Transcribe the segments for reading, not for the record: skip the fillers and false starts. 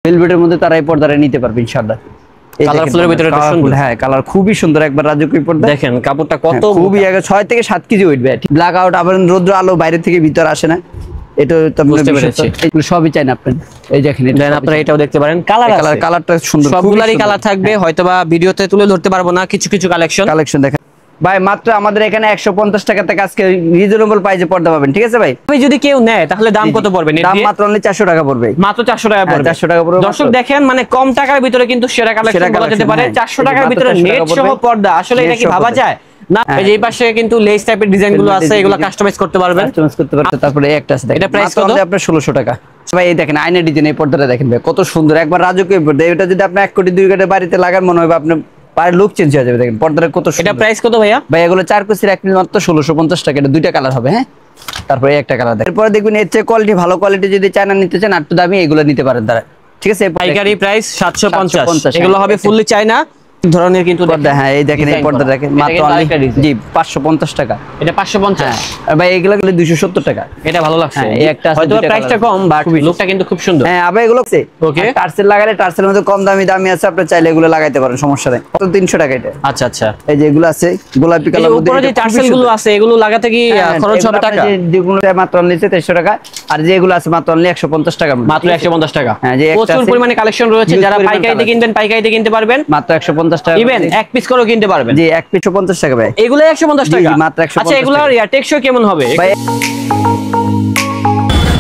ভেলভেটের মধ্যে তারা এই পর্দাটা নিতে পারবে ইনশাআল্লাহ। কালারফুলের ভিতরে এটা সুন্দর। হ্যাঁ, কালার খুবই সুন্দর, একবার রাজকীয় পর্দা। দেখেন কাপড়টা কত খুবই 6 থেকে 7 কেজি ওয়েট ভাই। ব্ল্যাক আউট আবার রোদ্র আলো বাইরে থেকে ভিতর আসে না, এটা তো বুঝতে পেরেছি। এগুলো সবই চাই না আপনি। এই দেখেন দেন আপনারা এটাও দেখতে পারেন, কালারটা সুন্দর, সবগুলারই কালার থাকবে, হয়তোবা ভিডিওতে তুলে ধরতে পারবো না, কিছু কিছু কালেকশন দেখেন ভাই। মাত্র আমাদের এখানে 150 টাকা থেকে আজকে রিজনেবল প্রাইসে পর্দা পাবেন, ঠিক আছে ভাই? ভাই যদি কেউ নেয় তাহলে দাম কত পড়বে? দাম মাত্র অনলি 400 টাকা পড়বে, মাত্র 400 টাকা পড়বে। 400 টাকা পড়বে। দর্শক দেখেন, মানে কম টাকার ভিতরে কিন্তু সেরা কালেকশন বলা যেতে পারে। 400 টাকার ভিতরে নেট সহ পর্দা, আসলে এটা কি ভাবা যায় না? এই যে এই পাশে কিন্তু লেস টাইপের ডিজাইন গুলো আছে, এগুলো কাস্টমাইজ করতে পারবেন। তারপরে একটা আছে দেখেন, এটা প্রাইস কত? আপনার 1600 টাকা। ভাই এই দেখেন আয়না ডিজাইন, এই পর্দাটা দেখেন ভাই কত সুন্দর, একবার রাজকীয় পর্দা। এটা যদি আপনি 1 কোটি 2 কোটি বাড়িতে লাগান, মনে হবে আপনি পায়ের লুক চেঞ্জ হয়ে যাবে। দেখেন পর্দাটা কত সুন্দর। এটা প্রাইস কত ভাইয়া? ভাই এগুলো 4 কুচির 1 মিলি মাত্র 1650 টাকা। এটা দুইটা কালার হবে, হ্যাঁ। তারপরে একটা কালার দেখেন। এরপরে দেখবেন এর চেয়ে কোয়ালিটি ভালো কোয়ালিটি যদি চায়না নিতে চান, একটু দামি এগুলো নিতে পারেন তারা, ঠিক আছে? পাইকারি প্রাইস 750। এগুলো হবে ফুললি চায়না ধরনের কিন্তু পর্দা। হ্যাঁ এই দেখেন, এই পর্দা দেখেন মাত্র জি 550 টাকা। এটা 550। আর ভাই এগুলো 270 টাকা। এটা ভালো লাগছে, এই একটা আছে, হয়তো প্রাইসটা কম বাট লুকটা কিন্তু খুব সুন্দর। হ্যাঁ আবার এগুলো আছে ওকে, টার্সেল লাগালে টার্সেলের মধ্যে কম দামি আছে, আপনি চাইলে এগুলো লাগাইতে পারেন, সমস্যা নেই। কত 300 টাকা এটা। আচ্ছা আচ্ছা, এই যে এগুলো আছে গোলাপি কালার মধ্যে, উপরে যে টার্সেল গুলো আছে এগুলো লাগাতে কি খরচ হবে টাকা? যেগুলো মাত্র অনলি 300 টাকা, আর যেগুলো আছে মাত্র অনলি 150 টাকা। মাত্র 150 টাকা। হ্যাঁ, যে প্রচুর পরিমাণে কালেকশন রয়েছে, যারা পাইকারিতে কিনবেন পাইকারিতে কিনতে পারবেন মাত্র 150 টাকা। ইভেন এক পিস করে কিনতে পারবেন। জি এক পিস 150 টাকা ভাই। এগুলো 150 টাকা মাত্র 150 আচ্ছা, এগুলোর টেকসই কেমন হবে ভাই?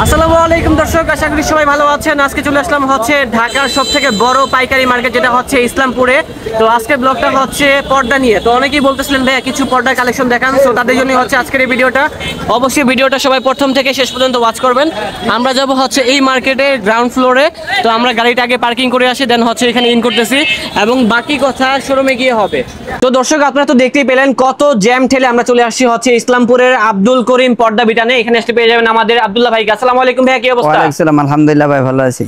আসসালামু আলাইকুম দর্শক, আশা করি সবাই ভালো আছেন। আজকে চলে আসলাম হচ্ছে ঢাকার সবথেকে বড় পাইকারি মার্কেট, যেটা হচ্ছে ইসলামপুরে। তো আজকের ব্লগটা হচ্ছে পর্দা নিয়ে। তো অনেকেই বলতেছিলেন ভাইয়া কিছু পর্দার কালেকশন দেখান, তো তাদের জন্য হচ্ছে আজকের এই ভিডিওটা। অবশ্যই ভিডিওটা সবাই প্রথম থেকে শেষ পর্যন্ত ওয়াচ করবেন। আমরা যাব হচ্ছে এই মার্কেটে গ্রাউন্ড ফ্লোরে। তো আমরা গাড়িটা আগে পার্কিং করে আসি, দেন হচ্ছে এখানে ইন করতেছি, এবং বাকি কথা শোরুমে গিয়ে হবে। তো দর্শক আপনারা তো দেখতেই পেলেন কত জ্যাম ঠেলে আমরা চলে আসছি হচ্ছে ইসলামপুরের আব্দুল করিম পর্দা বিটানে। এখানে আসতে পেয়ে যাবেন আমাদের আব্দুল্লাহ ভাইকে। আসসালামু আলাইকুম ভাই, কি অবস্থা? ওয়ালাইকুম আসসালাম, আলহামদুলিল্লাহ ভাই ভালো আছি।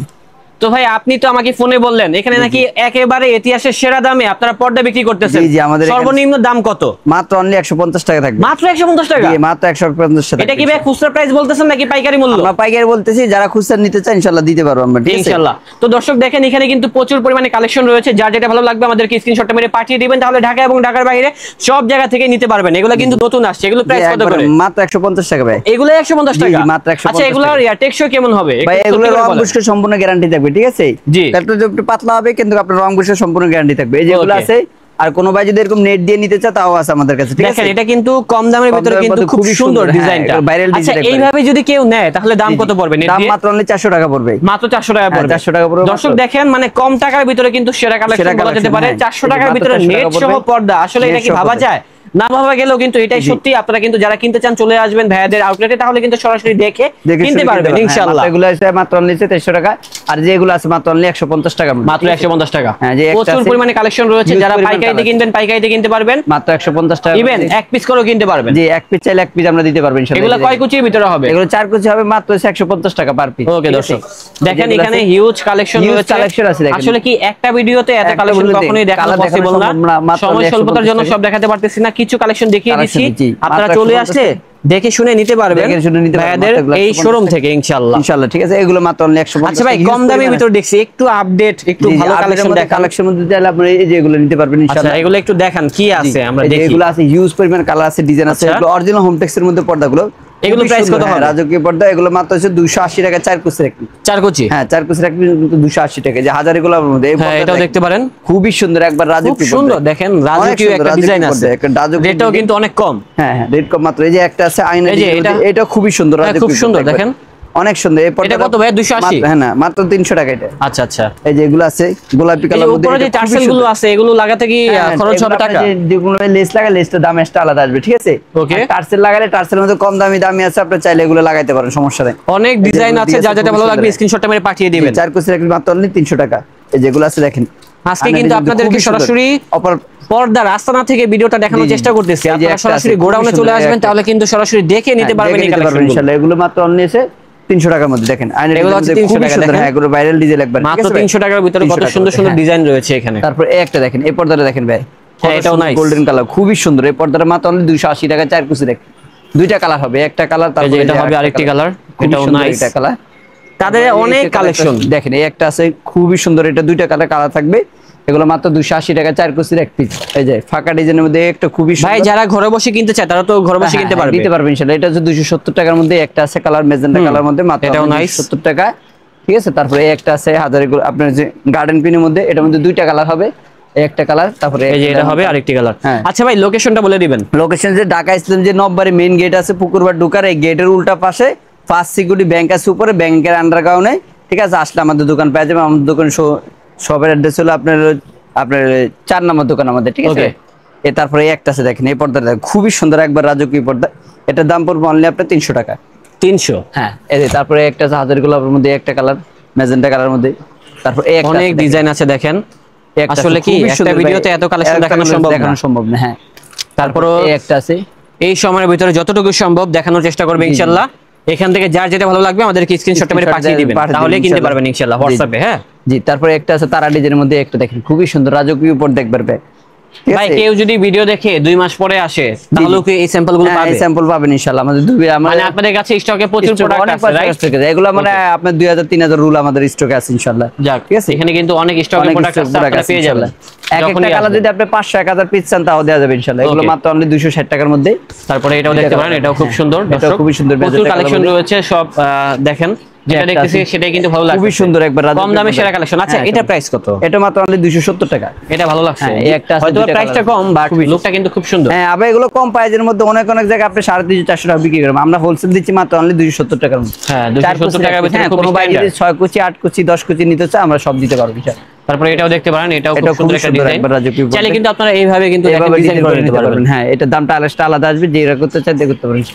তো ভাই আপনি তো আমাকে ফোনে বললেন এখানে নাকি একেবারে ইতিহাসের সেরা দামে আপনারা পর্দা বিক্রি করতেছেন। জি জি, আমাদের সর্বনিম্ন দাম কত? মাত্র অনলি 150 টাকা থাকবে। মাত্র 150 টাকা? জি মাত্র 150 টাকা। এটা কি ভাই খুচরা প্রাইস বলতেছেন নাকি পাইকারি মূল্য? আমরা পাইকারি বলতেছি, যারা খুচরা নিতে চায় ইনশাআল্লাহ দিতে পারবো আমরা, ঠিক আছে ইনশাআল্লাহ। তো দর্শক দেখেন এখানে কিন্তু প্রচুর পরিমাণে কালেকশন রয়েছে, যার যেটা ভালো লাগবে আমাদেরকে স্ক্রিনশটটা মেরে পাঠিয়ে দিবেন, তাহলে ঢাকা এবং ঢাকার বাইরে সব জায়গা থেকে নিতে পারবেন। এগুলো কিন্তু নতুন আসছে। এগুলো প্রাইস কত করে? মাত্র 150 টাকা ভাই। এগুলো 150 টাকা? জি মাত্র 150 টাকা। আচ্ছা, এগুলোর টেকসই কেমন হবে ভাই? এগুলো রং বুস্কের সম্পূর্ণ গ্যারান্টি থাকবে, ঠিক আছে? জি, একটু পাতলা হবে কিন্তু আপনার রং বুস্কের সম্পূর্ণ গ্যারান্টি থাকবে। এই যেগুলো আছে, আর কোনো ভাই যদি এরকম নেট দিয়ে নিতে চায় তাও আছে আমাদের কাছে, ঠিক আছে? দেখেন এটা কিন্তু কম দামের ভিতরে কিন্তু খুব সুন্দর ডিজাইনটা। আচ্ছা, এইভাবে যদি কেউ নেয় তাহলে দাম কত পড়বে? দাম মাত্র অনলি 400 টাকা পড়বে। মাত্র 400 টাকা পড়বে। 400 টাকা পড়বে। দর্শক দেখেন, মানে কম টাকার ভিতরে কিন্তু সেরা কালেকশন বলা যেতে পারে। 400 টাকার ভিতরে নেট সহ পর্দা, আসলে এটা কি ভাবা যায় না? ভাবা গেলেও কিন্তু এটাই সত্যি। আপনারা কিন্তু যারা কিনতে চান চলে আসবেন ভাইয়াদের আউটলেটে, তাহলে কিন্তু সরাসরি দেখে কিনতে পারবেন ইনশাআল্লাহ। এগুলো আছে মাত্র অনলি 300 টাকা, আর যেগুলো আছে মাত্র অনলি 150 টাকা। মাত্র 150 টাকা। হ্যাঁ, যে প্রচুর পরিমাণে কালেকশন রয়েছে, যারা পাইকারিতে কিনবেন পাইকারিতে কিনতে পারবেন মাত্র 150 টাকা। ইভেন এক পিস করেও কিনতে পারবেন। জি এক পিস চাইলে এক পিস আমরা দিতে পারবো ইনশাআল্লাহ। এগুলো কয় কুচির ভিতরে হবে? এগুলো 4 কুচি হবে, মাত্র 150 টাকা পার পিস। ওকে দর্শক দেখেন এখানে হিউজ কালেকশন রয়েছে। আসলে কি একটা ভিডিওতে এত কালেকশন কখনোই দেখানো পসিবল না, সময় স্বল্পতার জন্য সব দেখাতে পারতেছি না। কিছু কালেকশন দেখিয়ে দিচ্ছি, আপনারা চলে আসলে দেখে শুনে নিতে পারবেন ভাইয়াদের এই শোরুম থেকে ইনশাআল্লাহ। ইনশাআল্লাহ, ঠিক আছে? এগুলো মাত্র অনলি 150। আচ্ছা ভাই, কম দামের ভিতর দেখছি, একটু আপডেট একটু ভালো কালেকশন দেখান। কালেকশন মধ্যে চাইলে আপনি এই যে এগুলো নিতে পারবেন ইনশাআল্লাহ। আচ্ছা, এগুলো একটু দেখান কি আছে আমরা দেখি। এগুলো আছে হিউজ পরিমাণ কালার আছে, ডিজাইন আছে। এগুলো অরিজিনাল হোমটেক্স এর মধ্যে পর্দাগুলো। এগুলো প্রাইস কত হবে? রাজকীয় পর্দা এগুলো মাত্র হচ্ছে 280 টাকা 4 কুচি রাখবেন। 4 কুচি? হ্যাঁ 4 কুচি রাখবেন 280 টাকা। যে হাজারি গোলাপের মধ্যে এই পর্দা এটাও দেখতে পারেন, খুবই সুন্দর, একবার রাজকীয় পর্দা। সুন্দর দেখেন, রাজকীয় একটা ডিজাইন আছে। এটাও কিন্তু অনেক কম। হ্যাঁ হ্যাঁ, রেট কম মাত্র। এই যে একটা আছে আয়না, এটা খুবই সুন্দর, খুব সুন্দর দেখেন, অনেক সুন্দর। এই এটা কত ভাই? 280? হ্যাঁ না, মাত্র 300 টাকা এটা। আচ্ছা আচ্ছা, এই যে এগুলো আছে গোলাপি কালার মধ্যে। উপরে যে টার্সেল গুলো আছে এগুলো লাগাতে কি খরচ হবে টাকা? যেগুলো লেস লাগালে লেসটা দাম এক্সট্রা আলাদা আসবে, ঠিক আছে? ওকে। টার্সেল লাগালে টার্সেলের মধ্যে কম দামি আছে, আপনি চাইলে এগুলো লাগাইতে পারেন, সমস্যা নেই। অনেক ডিজাইন আছে, যা যেটা ভালো লাগবে স্ক্রিনশটটা মেরে পাঠিয়ে দিবেন। 4 কুচি রাখলে মাত্র অনলি 300 টাকা। এই যেগুলো আছে দেখেন, আজকে কিন্তু আপনাদেরকে সরাসরি পর্দার আস্তানা থেকে ভিডিওটা দেখানোর চেষ্টা করতেছি। আপনারা সরাসরি গোডাউনে চলে আসবেন, তাহলে কিন্তু সরাসরি দেখে নিতে পারবেন এই কালেকশনগুলো ইনশাআল্লাহ। এগুলো মাত্র অনলি এসে 300 টাকার মধ্যে দেখেন। এগুলো হচ্ছে 300 টাকা। দেখেন হ্যাঁ, এগুলো ভাইরাল ডিজাইন একবার মাত্র 300 টাকার ভিতরে কত সুন্দর সুন্দর ডিজাইন রয়েছে এখানে। তারপর একটা দেখেন, এই পর্দাটা দেখেন ভাই, হ্যাঁ এটাও নাইস, গোল্ডেন কালার, খুবই সুন্দর। এই পর্দাটা মাত্র অনলি 280 টাকা 4 কুচি দেখেন। দুইটা কালার হবে, একটা কালার, তারপর এটা হবে আরেকটি কালার, এটাও নাইস। এটা কালার। তাদের অনেক কালেকশন দেখেন, এই একটা আছে খুবই সুন্দর, এটা দুইটা কালার থাকবে, এগুলো মাত্র 280 টাকা 4 কুচির এক পিস। এই যে ফাঁকা ডিজাইনের মধ্যে একটা খুবই ভাই সুন্দর, যারা ঘরে বসে কিনতে চায় তারা তো ঘরে বসে কিনতে পারবে, দিতে পারবে ইনশাআল্লাহ। এটা হচ্ছে 270 টাকার মধ্যে একটা আছে কালার মেজেন্টা কালার মধ্যে, মাত্র এটাও নাইস 270 টাকা, ঠিক আছে। তারপরে এই একটা আছে হাজারে আপনার যে গার্ডেন পিনের মধ্যে, এটার মধ্যে দুইটা কালার হবে, এই একটা কালার, তারপরে এই যে এটা হবে আরেকটি কালার। হ্যাঁ। আচ্ছা ভাই লোকেশনটা বলে দিবেন। লোকেশন যে ঢাকা ইসলাম যে নববাড়ি মেইন গেট আছে, পুকুরবাড়ি ঢোকার এই গেটের উল্টা পাশে ফার্স্ট সিকিউরিটি ব্যাংক আছে উপরে, ব্যাংকের আন্ডারগ্রাউন্ডে, ঠিক আছে। আসলে আমাদের দোকান পেয়ে যাবেন। আমাদের দোকান শপের অ্যাড্রেস হলো আপনার 4 নম্বর দোকান আমাদের, ঠিক আছে। তারপরে এই একটা আছে দেখেন, এই পর্দাটা খুবই সুন্দর, একবার রাজকীয় পর্দা, এটার দাম পড়বে অনলি আপনার 300 টাকা। 300? হ্যাঁ। এই যে তারপরে একটা আছে হাজার গোলাপের মধ্যে একটা কালার, ম্যাজেন্টা কালার মধ্যে, তারপর এই একটা অনেক ডিজাইন আছে দেখেন। আসলে কি একটা ভিডিওতে এত কালেকশন দেখানো সম্ভব না। হ্যাঁ। তারপরে এই একটা আছে, এই সময়ের ভিতরে যতটুকু সম্ভব দেখানোর চেষ্টা করবে ইনশাআল্লাহ। এখান থেকে যার যেটা ভালো লাগবে আমাদেরকে স্ক্রিনশটটা মেরে পাঠিয়ে দিবেন, তাহলে কিনতে পারবেন ইনশাআল্লাহ হোয়াটসঅ্যাপে। হ্যাঁ জি। তারপরে একটা আছে তারা ডিজাইনের মধ্যে একটা দেখেন, খুবই সুন্দর রাজকীয় উপর দেখবেন ভাই। কেউ যদি ভিডিও দেখে 2 মাস পরে আসে তাহলে কি এই স্যাম্পল গুলো পাবে? এই স্যাম্পল পাবেন ইনশাআল্লাহ আমাদের মানে আপনাদের কাছে স্টকে প্রচুর প্রোডাক্ট আছে, রাইট? এগুলো মানে আপনার 2000 3000 রুল আমাদের স্টকে আছে ইনশাআল্লাহ। যাক, ঠিক আছে, এখানে কিন্তু অনেক স্টকে প্রোডাক্ট আছে, আপনারা পেয়ে যাবেন। এক একটা কালার যদি আপনি 500 1000 পিস চান তাও দেওয়া যাবে ইনশাআল্লাহ। এগুলো মাত্র অনলি 260 টাকার মধ্যে। তারপরে এটাও দেখতে পারেন, এটাও খুব সুন্দর, এটাও খুবই সুন্দর, প্রচুর কালেকশন রয়েছে সব। দেখেন যেটা দেখতেছি সেটাই কিন্তু ভালো লাগছে, খুবই সুন্দর, একবার কম দামে সেরা কালেকশন। আচ্ছা এটা প্রাইস কত? এটা মাত্র অনলি 270 টাকা। এটা ভালো লাগছে, এই একটা আছে, হয়তো প্রাইসটা কম বাট লুকটা কিন্তু খুব সুন্দর। হ্যাঁ, আবার এগুলো কম প্রাইসের মধ্যে অনেক জায়গায় আপনি 350 400 টাকা বিক্রি করেন, আমরা হোলসেল দিচ্ছি মাত্র অনলি 270 টাকার মধ্যে। হ্যাঁ 270 টাকার ভিতরে খুব স্ট্যান্ডার্ড। 6 কুচি 8 কুচি 10 কুচি নিতে চাই আমরা সব দিতে পারবো। তারপরে এটাও দেখতে পারেন, এটাও খুব সুন্দর একটা ডিজাইন। চাইলে কিন্তু আপনারা এইভাবে কিন্তু ডিজাইন করে নিতে পারবেন। হ্যাঁ, এটা দামটা আলাদা আসবে, যেটা করতে চাই করতে পারেন।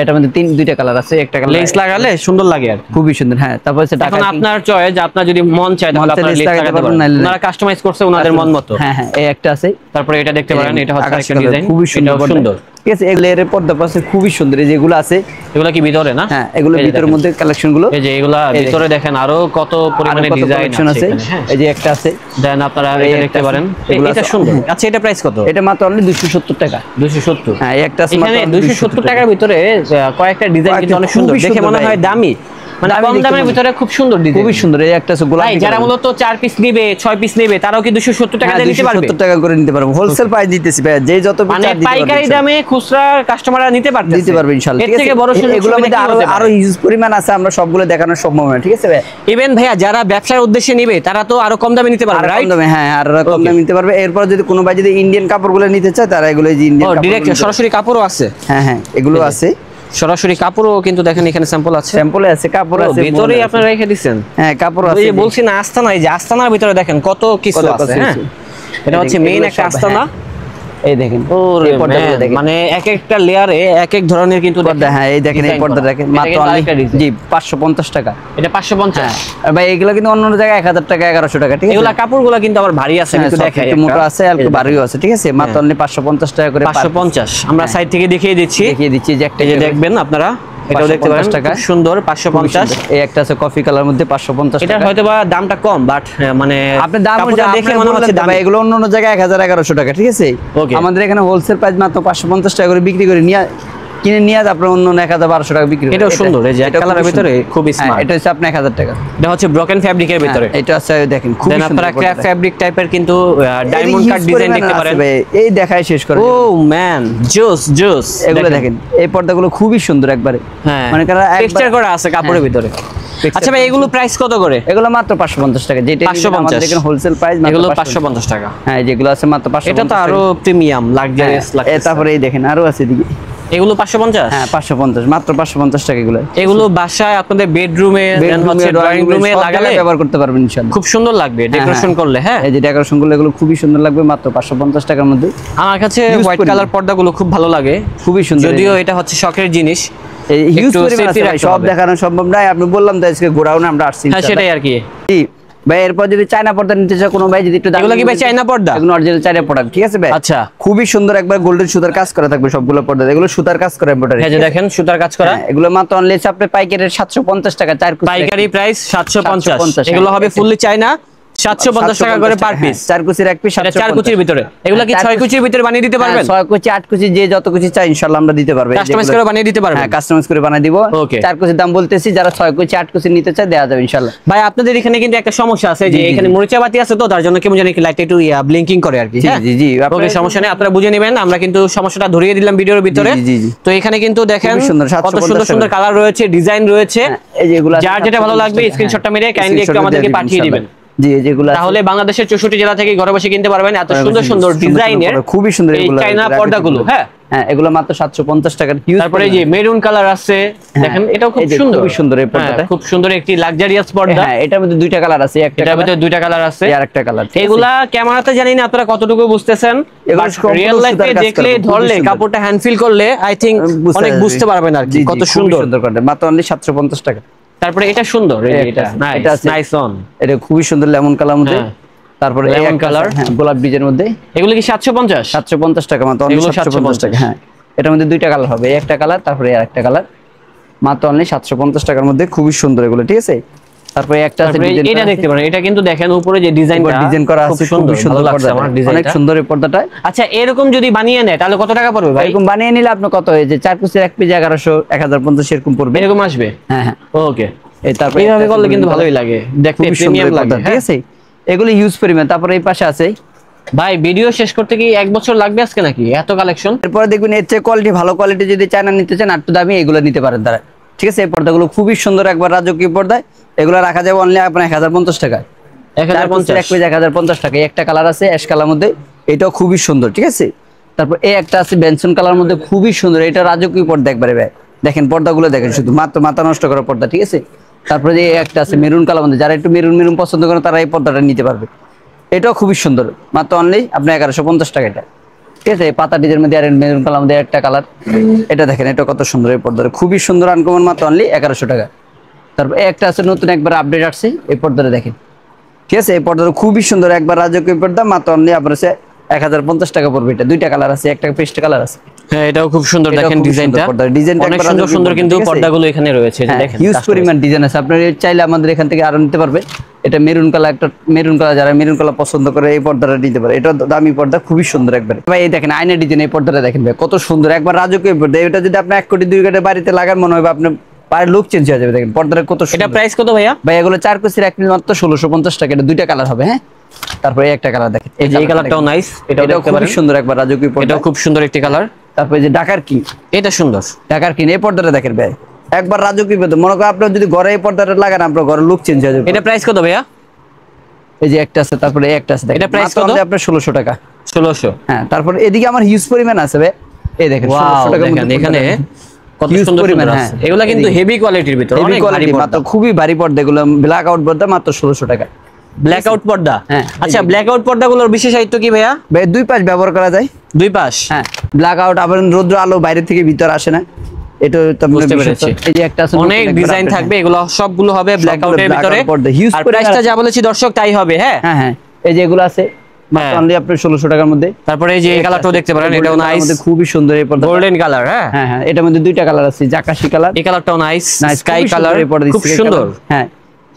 এটার মধ্যে দুইটা কালার আছে, একটা কালার লেস লাগালে সুন্দর লাগে আর খুবই সুন্দর। হ্যাঁ, তারপর এখন আপনার চয়েস, আপনার যদি মন চায় তাহলে আপনারা লেস লাগাতে পারবেন, ওনারা কাস্টমাইজ করছে ওনাদের মন মতো। হ্যাঁ হ্যাঁ, এই একটা আছে। তারপরে এটা দেখতে পারেন, এটা হচ্ছে একটা ডিজাইন, খুবই সুন্দর। ঠিক আছে, এগুলো এর পর্দা পাশে খুবই সুন্দর, এই যেগুলো আছে এগুলো কি ভিতরে না? হ্যাঁ, এগুলো ভিতরের মধ্যে কালেকশন গুলো, এই যে এগুলো ভিতরে দেখেন আরো কত পরিমাণে ডিজাইন আছে। এই যে একটা আছে, দেন আপনারা এটা দেখতে পারেন, এটা সুন্দর। আচ্ছা এটা প্রাইস কত? এটা মাত্র অনলি 270 টাকা। 270? হ্যাঁ, একটা আছে মাত্র 270 টাকার ভিতরে কয়েকটা ডিজাইন কিন্তু অনেক সুন্দর, দেখে মনে হয় দামি, মানে কম দামের ভিতরে খুব সুন্দর ডিজাইন, খুবই সুন্দর। এই একটা আছে গোলাপি, যারা মূলত 4 পিস নেবে 6 পিস নেবে তারাও কি 270 টাকা দিয়ে নিতে পারবে? 270 টাকা করে নিতে পারবো, হোলসেল প্রাইস দিতেছি ভাই, যে যত মানে পাইকারি দামে খুচরা কাস্টমাররা নিতে পারবে ইনশাআল্লাহ। এর থেকে বড় সুযোগ এগুলোর মধ্যে আরো হিউজ পরিমাণ আছে, আমরা সবগুলো দেখানো সম্ভব না, ঠিক আছে ভাই। ইভেন ভাইয়া যারা ব্যবসার উদ্দেশ্যে নেবে তারা তো আরো কম দামে নিতে পারবে, রাইট? হ্যাঁ, আর কম দামে নিতে পারবে। এরপর যদি কোনো ভাই যদি ইন্ডিয়ান কাপড়গুলো নিতে চায় তারা এগুলো যে ইন্ডিয়ান কাপড় ডাইরেক্ট সরাসরি কাপড়ও আছে। হ্যাঁ হ্যাঁ, এগুলো আছে সরাসরি কাপড়ও কিন্তু দেখেন এখানে স্যাম্পল আছে, স্যাম্পলে আছে, কাপড় আছে ভিতরেই আপনারা রেখে দিবেন। হ্যাঁ, কাপড় আছে, এই যে বলছি না আস্তানা, এই যে আস্তানার ভিতরে দেখেন কত কিছু আছে। হ্যাঁ, এটা হচ্ছে মেইন একটা আস্তানা। এই দেখেন, ওরে মানে এক একটা লেয়ারে এক এক ধরনের কিন্তু পর্দা। হ্যাঁ, এই দেখেন, এই পর্দা দেখেন মাত্র জি 550 টাকা। এটা 550? আর ভাই এগুলো কিন্তু অন্য জায়গায় 1000 টাকা 1100 টাকা, ঠিক আছে। এগুলা কাপড়গুলো কিন্তু আবার ভারী আছে, কিন্তু দেখাই একটু মোটা আছে আর একটু ভারীও আছে, ঠিক আছে। মাত্র অনলি 550 টাকা করে। 550 আমরা সাইড থেকে দেখিয়ে দিচ্ছি যে একটা, যে দেখবেন আপনারা এটাও দেখতে পারেন, খুব সুন্দর 550। এই একটা আছে কফি কালার মধ্যে 550 টাকা। এটা হয়তোবা দামটা কম বাট মানে আপনি দাম দেখে মনে হচ্ছে দাম, এগুলো অন্য জায়গায় 1000 1100 টাকা, ঠিক আছে। আমাদের এখানে হোলসেল প্রাইস মাত্র 550 টাকা করে বিক্রি করে কিনে নিয়ে আপনার অন্য 1000-1200 টাকা বিক্রি। এটাও সুন্দর, এই যে কালারের ভিতরে খুব স্মার্ট। এটা হচ্ছে আপনার 1000 টাকা। এটা হচ্ছে ব্রোকেন ফ্যাব্রিকের ভিতরে। এটা আছে দেখেন, খুব সুন্দর। আপনারা ক্র্যাপ ফ্যাব্রিক টাইপের কিন্তু ডায়মন্ড কাট ডিজাইন দেখতে পারেন। এই দেখায় শেষ করে। ও ম্যান, জোস। এগুলো দেখেন, এই পর্দাগুলো খুবই সুন্দর একবারে, মানে টেক্সচার করা আছে কাপড়ের ভিতরে। আচ্ছা ভাই এগুলো প্রাইস কত করে? এগুলো মাত্র 550 টাকা, যেটা আমাদের এখানে হোলসেল প্রাইস মাত্র এগুলো 550 টাকা। হ্যাঁ, যেগুলো আছে মাত্র 550। এটা তো আরো প্রিমিয়াম লাক্সারিয়াস লাগছে। তারপরে এই দেখেন আরো আছে এদিকে, এগুলো 550? হ্যাঁ 550, মাত্র 550 টাকা। এগুলো বাসায় আপনাদের বেডরুমে দেন হচ্ছে ড্রয়িং রুমে লাগালে ব্যবহার করতে পারবেন ইনশাআল্লাহ, খুব সুন্দর লাগবে ডেকোরেশন করলে। হ্যাঁ, এই যে ডেকোরেশন করলে এগুলো খুবই সুন্দর লাগবে মাত্র 550 টাকার মধ্যে। আমার কাছে হোয়াইট কালার পর্দাগুলো খুব ভালো লাগে, খুবই সুন্দর, যদিও এটা হচ্ছে শখের জিনিস। এই হিউজ পরিমাণ আছে, সব দেখানো সম্ভব নয়। আপনি বললাম তো আজকে গোডাউনে আমরা আসছি। হ্যাঁ, সেটাই আর কি। ভাই এরপর যদি চায়না পর্দা নিতে চায় কোনো ভাই, যদি একটু এগুলো কি ভাই চায়না পর্দা? এগুলো অরিজিনাল চায়না প্রোডাক্ট, ঠিক আছে ভাই। আচ্ছা, খুবই সুন্দর, একবার গোল্ডেন সুতার কাজ করা থাকবে সবগুলো পর্দা। এগুলো সুতার কাজ করা এমব্রয়ডারি। এই যে দেখেন সুতার কাজ করা। এগুলো মাত্র অনলি আপনি পাইকারি 750 টাকা, 4 কুচি পাইকারি প্রাইস 750। এগুলো হবে ফুললি চায়না, 750 টাকা করে পার পিস। 4 কুচির এক পিস 750। 4 কুচির ভিতরে এগুলা কি 6 কুচির ভিতরে বানিয়ে দিতে পারবেন? 6 কুচি 8 কুচি যে যত কুচি চাই ইনশাআল্লাহ আমরা দিতে পারবো। কাস্টমাইজ করে বানিয়ে দিতে পারবেন? হ্যাঁ কাস্টমাইজ করে বানিয়ে দিব। 4 কুচির দাম বলতেছি, যারা 6 কুচি 8 কুচি নিতে চায় দেওয়া যাবে ইনশাআল্লাহ। ভাই আপনাদের এখানে কিন্তু একটা সমস্যা আছে যে এখানে মরিচা বাতি আছে, তো তার জন্য কেমন জানি কি লাইটটা একটু ব্লিঙ্কিং করে আর কি। হ্যাঁ জি জি ওকে, সমস্যা নেই, আপনারা বুঝে নেবেন, আমরা কিন্তু সমস্যাটা ধরিয়ে দিলাম ভিডিওর ভিতরে। তো এখানে কিন্তু দেখেন কত সুন্দর সুন্দর কালার রয়েছে, ডিজাইন রয়েছে, এই যেগুলো যার যেটা ভালো লাগবে স্ক্রিনশটটা মেরে কাইন্ডলি একটু আমাদেরকে পাঠিয়ে দিবেন। জি যেগুলো তাহলে বাংলাদেশের 64 জেলা থেকে ঘরে বসে কিনতে পারবেন এত সুন্দর সুন্দর ডিজাইনের খুবই সুন্দর এই এগুলো চায়না পর্দাগুলো। হ্যাঁ হ্যাঁ এগুলো মাত্র 750 টাকার। তারপরে এই যে মেরুন কালার আছে, দেখেন এটাও খুব সুন্দর, খুব সুন্দর এই পর্দাটা, খুব সুন্দর একটি লাক্সারিয়াস পর্দা। হ্যাঁ এটার মধ্যে দুইটা কালার আছে, এটার মধ্যে দুইটা কালার আছে, আর একটা কালার। এগুলা ক্যামেরাতে জানি না আপনারা কতটুকু বুঝতেছেন, বাট রিয়েল লাইফে দেখলে ধরলে কাপড়টা হ্যান্ড ফিল করলে আই থিংক অনেক বুঝতে পারবেন আর কি কত সুন্দর। মাত্র অনলি 750 টাকা। তারপরে এটা সুন্দর, এটা নাইস অন, এটা খুবই সুন্দর লেমন কালার মধ্যে। তারপরে লেমন কালার, হ্যাঁ গোলাপ ডিজাইনের মধ্যে। এগুলো কি 750 টাকা মাত্র অনলি 750 টাকা। হ্যাঁ এটার মধ্যে দুইটা কালার হবে, এই একটা কালার তারপরে আর একটা কালার, মাত্র অনলি 750 টাকার মধ্যে। খুবই সুন্দর এগুলো, ঠিক আছে। তারপরে একটা আছে ডিজাইন, এটা দেখতে পারেন, এটা কিন্তু দেখেন উপরে যে ডিজাইনটা ডিজাইন করা আছে, খুব সুন্দর লাগছে আমার ডিজাইনটা, অনেক সুন্দর এই পর্দাটা। আচ্ছা এরকম যদি বানিয়ে নেয় তাহলে কত টাকা পড়বে ভাই? এরকম বানিয়ে নিলে আপনি কত হয়ে যে 4 কুচির এক পিস 1100 1050 এরকম পড়বে, এরকম আসবে। হ্যাঁ হ্যাঁ ওকে, এই তারপরে এইভাবে করলে কিন্তু ভালোই লাগে দেখতে, প্রিমিয়াম লাগে, ঠিক আছে। এগুলো ইউজ পরিমাণ। তারপরে এই পাশে আছে ভাই, ভিডিও শেষ করতে কি 1 বছর লাগবে আজকে নাকি এত কালেকশন? এরপরে দেখবেন এর চেয়ে কোয়ালিটি ভালো কোয়ালিটি যদি চায়না নিতে চান একটু দামি এগুলো নিতে পারেন তারা, ঠিক আছে। এই পর্দাগুলো খুবই সুন্দর, একবার রাজকীয় পর্দায়, এগুলো রাখা যাবে অনলি আপনার 1050 টাকায়। 1050 এক পিস 1050 টাকা। একটা কালার আছে অ্যাশ কালার মধ্যে, এটাও খুবই সুন্দর, ঠিক আছে। তারপর এই একটা আছে বেনসন কালার মধ্যে, খুবই সুন্দর, এটা রাজকীয় পর্দা একবারে ভাই। দেখেন পর্দাগুলো দেখেন, শুধু মাত্র মাথা নষ্ট করা পর্দা, ঠিক আছে। তারপরে যে একটা আছে মেরুন কালার মধ্যে, যারা একটু মেরুন মেরুন পছন্দ করেন তারা এই পর্দাটা নিতে পারবে। এটাও খুবই সুন্দর, মাত্র অনলি আপনার 1150 টাকা এটা, ঠিক আছে। পাতা ডিজাইনের মধ্যে আর মেরুন কালার মধ্যে একটা কালার, এটা দেখেন এটা কত সুন্দর এই পর্দাটা, খুবই সুন্দর আনকমন, মাত্র অনলি 1100 টাকা। তারপর একটা আছে নতুন একবার আপডেট আসছে, এই পর্দাটা দেখেন, ঠিক আছে। এই পর্দাটা খুবই সুন্দর, একবার রাজকীয় পর্দা, মাত্র অনলি আপনার 1050 টাকা পড়বে। এটা দুইটা কালার আছে, একটা পেস্ট কালার আছে। হ্যাঁ এটাও খুব সুন্দর, দেখেন ডিজাইনটা অনেক সুন্দর সুন্দর, কিন্তু পর্দাগুলো এখানে রয়েছে দেখেন, হিউজ পরিমাণ ডিজাইন আছে। আপনারা চাইলে আমাদের এখান থেকে আরো নিতে পারবে। এটা মেরুন কালার, একটা মেরুন কালার, যারা মেরুন কালার পছন্দ করে এই পর্দাটা নিতে পারে, এটা দামি পর্দা, খুবই সুন্দর একবার ভাই। এই দেখেন আয়না ডিজাইন, এই পর্দাটা দেখেন ভাই কত সুন্দর, একবার রাজকীয় পর্দা। এটা যদি আপনি 1 কোটি 2 কোটি বাড়িতে লাগান মনে হবে আপনার পায়ের লুক চেঞ্জ হয়ে যাবে। দেখেন পর্দাটা কত সুন্দর। এটা প্রাইস কত ভাইয়া? ভাই এগুলো 4 কুচির এক পিস মাত্র 1650 টাকা। এটা দুইটা কালার হবে। হ্যাঁ তারপরে একটা কালার দেখেন, এই যে এই কালারটাও নাইস, এটাও খুব সুন্দর, একবার রাজকীয় পর্দা, এটাও খুব সুন্দর একটি কালার। তারপরে যে ঢাকার কিং, এটা সুন্দর ঢাকার কিং, এই পর্দাটা দেখেন ভাই একবার রাজকীয় পর্দা। মনে করেন আপনার যদি ঘরে এই পর্দাটা লাগান আপনার ঘরের লুক চেঞ্জ হয়ে যাবে। এটা প্রাইস কত ভাইয়া? এই যে একটা আছে, তারপরে একটা আছে, এটা প্রাইস কত? আপনার 1600 টাকা। 1600। হ্যাঁ তারপরে এদিকে আমার হিউজ পরিমাণ আছে ভাই, এই দেখেন 1600 টাকার মধ্যে এখানে কত সুন্দর পরিমাণ আছে। এগুলা কিন্তু হেভি কোয়ালিটির ভিতর, অনেক ভারী পর্দা, মাত্র খুবই ভারী পর্দা। এগুলো ব্ল্যাক আউট পর্দা, মাত্র 1600 টাকা। ব্ল্যাক আউট পর্দা। হ্যাঁ আচ্ছা ব্ল্যাক আউট পর্দাগুলোর বিশেষত্ব কি ভাইয়া? ভাই দুই পাশ ব্যবহার করা যায়, দুই পাশ। হ্যাঁ ব্ল্যাক আউট, আবার রৌদ্র আলো বাইরে থেকে ভিতর আসে না, এটা তো বুঝতে পেরেছি। এই যে একটা আছে অনেক ডিজাইন থাকবে, এগুলো সবগুলো হবে ব্ল্যাক আউটের ভিতরে, আর প্রাইসটা যা বলেছি দর্শক তাই হবে। হ্যাঁ হ্যাঁ হ্যাঁ এই যে এগুলো আছে মাত্র অনলি আপনার 1600 টাকার মধ্যে। তারপরে এই যে এই কালারটাও দেখতে পারেন, এটাও নাইস, খুবই সুন্দর এই পর্দা, গোল্ডেন কালার। হ্যাঁ হ্যাঁ হ্যাঁ এটার মধ্যে দুইটা কালার আছে, জাকাশি কালার, এই কালারটাও নাইস, নাইস স্কাই কালার, খুব সুন্দর। হ্যাঁ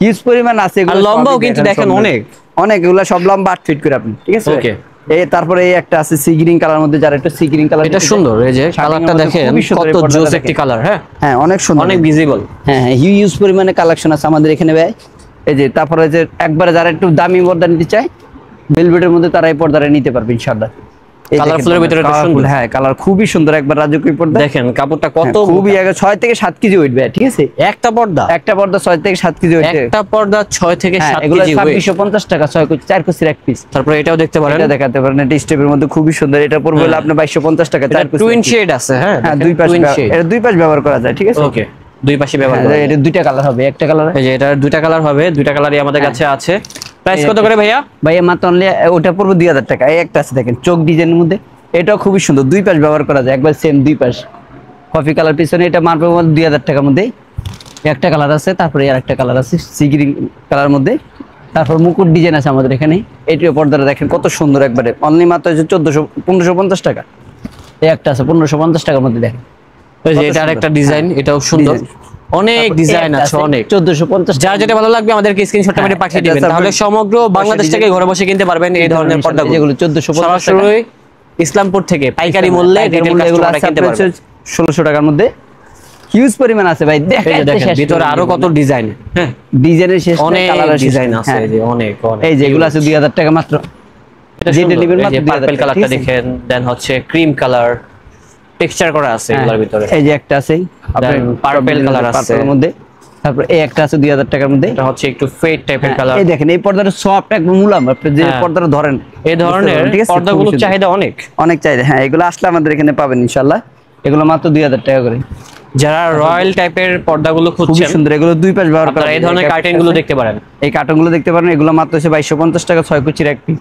হিউজ পরিমাণ আছে এগুলো, আর লম্বাও কিন্তু দেখেন অনেক অনেক, এগুলো সব লম্বা 8 ফিট করে আপনি, ঠিক আছে। ওকে, এই তারপরে এই একটা আছে সি গ্রিন কালার মধ্যে, যারা একটু সি গ্রিন কালার, এটা সুন্দর, এই যে কালারটা দেখেন কত জোস একটি কালার। হ্যাঁ হ্যাঁ অনেক সুন্দর, অনেক ভিজিবল। হ্যাঁ হ্যাঁ হিউজ পরিমাণে কালেকশন আছে আমাদের এখানে ভাই। এই যে তারপরে যে একবারে যারা একটু দামি পর্দা নিতে চায় ভেলভেটের মধ্যে, তারা এই পর্দাটা নিতে পারবে ইনশাআল্লাহ। কালারফুলের ভিতরে এটা সুন্দর, হ্যাঁ কালার খুবই সুন্দর, একবার রাজকীয় পর্দা। দেখেন কাপড়টা কত খুবই 6 থেকে 7 কেজি ওয়েট ভাই, ঠিক আছে। একটা পর্দা 6 থেকে 7 কেজি ওয়েট, একটা পর্দা 6 থেকে 7 এগুলো কেজি ওয়েট, 2650 টাকা, 4 কুচির এক পিস। তারপরে এটাও দেখতে পারেন, এটা দেখাতে পারেন, এটা স্টেপের মধ্যে খুবই সুন্দর, এটা পড়বে হলো আপনার 2250 টাকা, 4 কুচি টুইন শেড আছে। হ্যাঁ হ্যাঁ দুই পাশ, এটা দুই পাশ ব্যবহার করা যায়, ঠিক আছে। ওকে দুই পাশে ব্যবহার করা যায়। এটা দুইটা কালার হবে, একটা কালার, এই যে এটা দুইটা কালার হবে, দুইটা কালারই আমাদের কাছে আছে। প্রাইস কত করে ভাইয়া? ভাইয়া মাত্র অনলি ওটা পড়বে 2000 টাকা। এই একটা আছে দেখেন চোখ ডিজাইনের মধ্যে, এটাও খুবই সুন্দর, দুই পাশ ব্যবহার করা যায়, একবার সেম দুই পাশ কফি কালার পিছনে, এটা মাত্র 2000 টাকার মধ্যে। একটা কালার আছে, তারপরে আর একটা কালার আছে সি গ্রিন কালার মধ্যে, তারপর মুকুট ডিজাইন আছে আমাদের এখানে। এটিও পর্দাটা দেখেন কত সুন্দর, একবারে অনলি মাত্র 1550 টাকা। এই একটা আছে 1550 টাকার মধ্যে, দেখেন এই যে এটা আরেকটা ডিজাইন, এটাও সুন্দর, অনেক ডিজাইন আছে, অনেক 1450। যার যেটা ভালো লাগবে আমাদেরকে স্ক্রিনশটটা মেরে পাঠিয়ে দিবেন, তাহলে সমগ্র বাংলাদেশ থেকে ঘরে বসে কিনতে পারবেন এই ধরনের পর্দাগুলো, যেগুলো 1450 টাকা। সরাসরি ইসলামপুর থেকে পাইকারি মূল্যে রিটেল কাস্টমাররা কিনতে পারবেন 1600 টাকার মধ্যে। হিউজ পরিমাণ আছে ভাই, দেখেন ভিতরে আরো কত ডিজাইন, হ্যাঁ ডিজাইনের শেষ অনেক কালারের ডিজাইন আছে, এই যে অনেক এই যেগুলো আছে 2000 টাকা মাত্র। এটা যে সুন্দর, ডেলিভারি এই মাত্র যে 2000 পার্পল টাকা, কালারটা ঠিক আছে? দেখেন, দেন হচ্ছে ক্রিম কালার টেক্সচার করা আছে এগুলোর ভিতরে, এই যে একটা আছে আপনার পার্পল কালার আছে পার্পলের মধ্যে। তারপর এই একটা আছে 2000 টাকার মধ্যে, এটা হচ্ছে একটু ফেড টাইপের কালার। এই দেখেন এই পর্দাটা সফট একদম মুলায়ম, আপনি যে পর্দাটা ধরেন এই ধরনের ঠিক আছে, পর্দাগুলোর খুবই চাহিদা অনেক অনেক চাহিদা। হ্যাঁ এগুলো আসলে আমাদের এখানে পাবেন ইনশাআল্লাহ, এগুলো মাত্র 2000 টাকা করে। যারা রয়্যাল টাইপের পর্দাগুলো খুবই খুঁজছেন সুন্দর, এগুলো দুই পাশ ব্যবহার করা আপনারা এই ধরনের কার্টেন গুলো দেখতে পারেন, এই কার্টনগুলো দেখতে পারেন, এগুলো মাত্র হচ্ছে 2250 টাকা 6 কুচির এক পিস,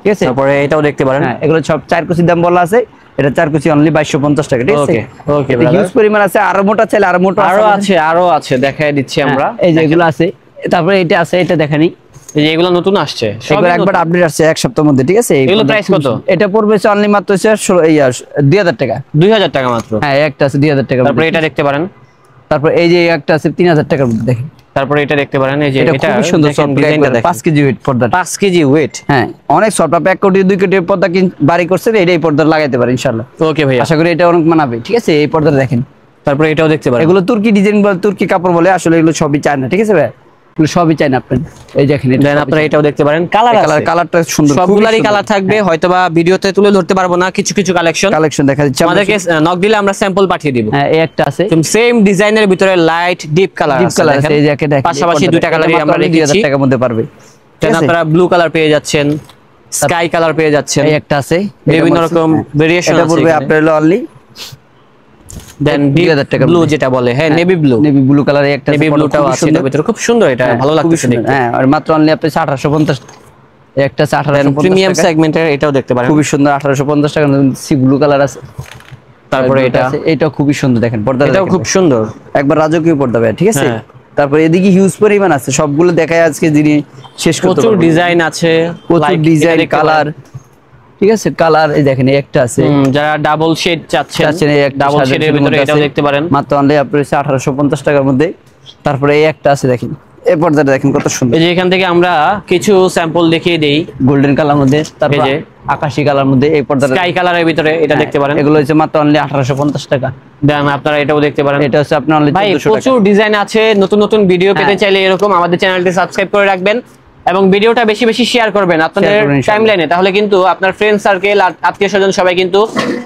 ঠিক আছে? তারপরে এটাও দেখতে পারেন, হ্যাঁ এগুলো সব 4 কুচির দাম বলা আছে, এটা 4 কুচি অনলি 2250 টাকা, ঠিক আছে? ওকে ওকে হিউজ পরিমাণ আছে, আরো মোটা চাইলে আরো মোটা আরো আছে দেখায় দিচ্ছি আমরা। এই যে এগুলো আছে, তারপরে এটা আছে, এটা দেখেনি, এই যে এগুলো নতুন আসছে, এগুলো একবার আপডেট আসছে এক সপ্তাহের মধ্যে, ঠিক আছে? এগুলো প্রাইস কত? এটা পড়বে অনলি মাত্র 2000 টাকা। 2000 টাকা মাত্র। হ্যাঁ একটা আছে 2000 টাকা। তারপরে এটা দেখতে পারেন, তারপর এই যে একটা আছে 3000 টাকার মধ্যে, দেখেন। তারপরে এটা দেখতে পারেন, এই যে এটা খুব সুন্দর সফট ডিজাইনটা, 5 কেজি ওয়েট পর্দা, 5 কেজি ওয়েট, হ্যাঁ অনেক সফট। আপনি 1 কোটি 2 কোটি পর্দা বাড়ি করছেন, এটাই পর্দা লাগাইতে পারেন ইনশাআল্লাহ। ওকে ভাই, আশা করি এটা অনেক মানাবে, ঠিক আছে? এই পর্দাটা দেখেন। তারপরে এটাও দেখতে পারেন, এগুলো তুর্কি ডিজাইন বলে, তুর্কি কাপড় বলে, আসলে এগুলো সবই চায়না, ঠিক আছে ভাই? এগুলো সবই চায়না আপনার। এই দেখেন, দেন আপনারা এটাও দেখতে পারেন, কালার আছে, কালারটা সুন্দর, সবগুলারই কালার থাকবে, হয়তোবা ভিডিওতে তুলে ধরতে পারবো না, কিছু কিছু কালেকশন দেখা যাচ্ছে আমাদেরকে নক দিলে আমরা স্যাম্পল পাঠিয়ে দিব। হ্যাঁ এই একটা আছে সেম ডিজাইনের ভিতরে লাইট ডিপ কালার আছে, আছে, এই যে একটা দেখেন, পাশাপাশি দুইটা কালারই আমরা রেখেছি, 2000 টাকার মধ্যে পারবে, ঠিক দেন আছে? আপনারা ব্লু কালার পেয়ে যাচ্ছেন, স্কাই কালার পেয়ে যাচ্ছেন, এই একটা আছে, বিভিন্ন রকম ভেরিয়েশন এটা আছে পড়বে আপনার অনলি দেন 2000 টাকা ব্লু যেটা বলে, হ্যাঁ নেভি ব্লু কালার একটা নেভি ব্লুটাও আছে এর ভিতরে, খুব সুন্দর, এটা ভালো লাগছে দেখতে। হ্যাঁ আর মাত্র অনলি আপনি 1850, একটা আছে 1850 প্রিমিয়াম সেগমেন্টের, এটাও দেখতে পারেন, খুবই সুন্দর, 1850 টাকা। সি ব্লু কালার আছে, তারপরে এটা আছে, এটাও খুবই সুন্দর, দেখেন পর্দা, এটাও খুব সুন্দর, একবার রাজকীয় পর্দা ভাই, ঠিক আছে? হ্যাঁ। তারপর এদিকে হিউজ পরিমাণ আছে, সবগুলো দেখায় আজকে যিনি শেষ করতে প্রচুর পারবো। ডিজাইন আছে, প্রচুর ডিজাইন, কালার, ঠিক আছে? কালার এই দেখেন, এই একটা আছে, যারা ডাবল শেড চাচ্ছেন, এই একটা ডাবল শেডের ভিতরে এটাও দেখতে পারেন, মাত্র অনলি আপনার 1850 টাকার মধ্যে। তারপরে এই একটা আছে, দেখেন এই পর্দাটা দেখেন কত সুন্দর, এই যে এখান থেকে আমরা কিছু স্যাম্পল দেখিয়ে দেই, গোল্ডেন কালার মধ্যে, তারপর এই যে আকাশী কালার মধ্যে, এই পর্দাটা স্কাই কালারের ভিতরে এটা দেখতে পারেন, এগুলো হচ্ছে মাত্র অনলি 1850 টাকা। দেন আপনারা এটাও দেখতে পারেন, এটা হচ্ছে আপনার অনলি ভাই 1400 টাকা। প্রচুর ডিজাইন আছে, নতুন নতুন ভিডিও পেতে চাইলে এরকম আমাদের চ্যানেলটি সাবস্ক্রাইব করে রাখবেন এবং ভিডিওটা বেশি বেশি শেয়ার করবেন আপনাদের টাইমলাইনে, তাহলে কিন্তু আপনার ফ্রেন্ড সার্কেল আর আত্মীয়স্বজন সবাই কিন্তু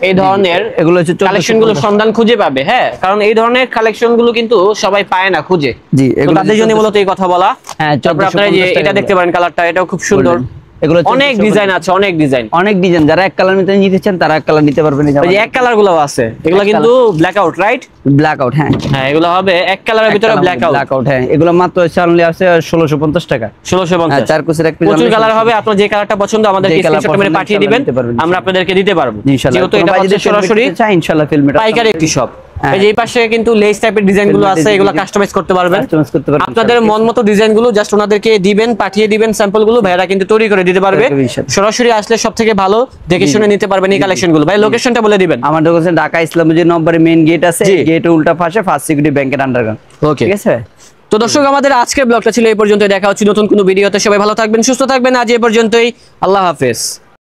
এই ধরনের এগুলো হচ্ছে কালেকশন গুলো সন্ধান খুঁজে পাবে। হ্যাঁ, কারণ এই ধরনের কালেকশন গুলো কিন্তু সবাই পায় না খুঁজে, জি তো এগুলো তাদের জন্য মূলত এই কথা বলা। হ্যাঁ, তারপর আপনারা যে এটা দেখতে পারেন, কালারটা এটাও খুব সুন্দর, এগুলো অনেক ডিজাইন আছে, অনেক ডিজাইন, যারা এক কালার নিতে নিতে চান তারা এক কালার নিতে পারবেন। ওই যে এক কালার গুলো আছে, এগুলো কিন্তু black out, right? Black out, হ্যাঁ হ্যাঁ, এগুলো হবে এক কালারের ভিতরে ব্ল্যাক আউট, হ্যাঁ এগুলো মাত্র অনলি আছে 1650 টাকা, 1650। 4 কুচির এক পিস, প্রচুর কালার হবে, আপনার যে কালারটা পছন্দ আমাদেরকে স্ক্রিনশট মেরে পাঠিয়ে দিবেন, আমরা আপনাদেরকে দিতে পারবো, যেহেতু এটা হচ্ছে সরাসরি চাই ইনশাআল্লাহ ফিল্মের পাইকারি একটি শপ। এই যে এই পাশে কিন্তু লেস টাইপের ডিজাইন গুলো আছে, এগুলো কাস্টমাইজ করতে পারবেন, আপনাদের মন মতো ডিজাইন গুলো জাস্ট ওনাদেরকে দিবেন, পাঠিয়ে দিবেন স্যাম্পল গুলো, ভাইরা কিন্তু তৈরি করে দিতে পারবে। সরাসরি আসলে সবথেকে ভালো দেখে শুনে নিতে পারবেন এই কালেকশন গুলো। ভাই লোকেশনটা বলে দিবেন। আমাদের কাছে ঢাকা ইসলামপুর নম্বরে মেইন গেট আছে, গেটের উল্টা পাশে ফার্স্ট সিকিউরিটি ব্যাংকের আন্ডারগ্রাউন্ড। ওকে, ঠিক আছে। তো দর্শক, আমাদের আজকের ব্লগটা ছিল এই পর্যন্ত, দেখা হচ্ছে নতুন কোনো ভিডিওতে। সবাই ভালো থাকবেন, সুস্থ থাকবেন, আজ এই পর্যন্তই, আল্লাহ হাফেজ।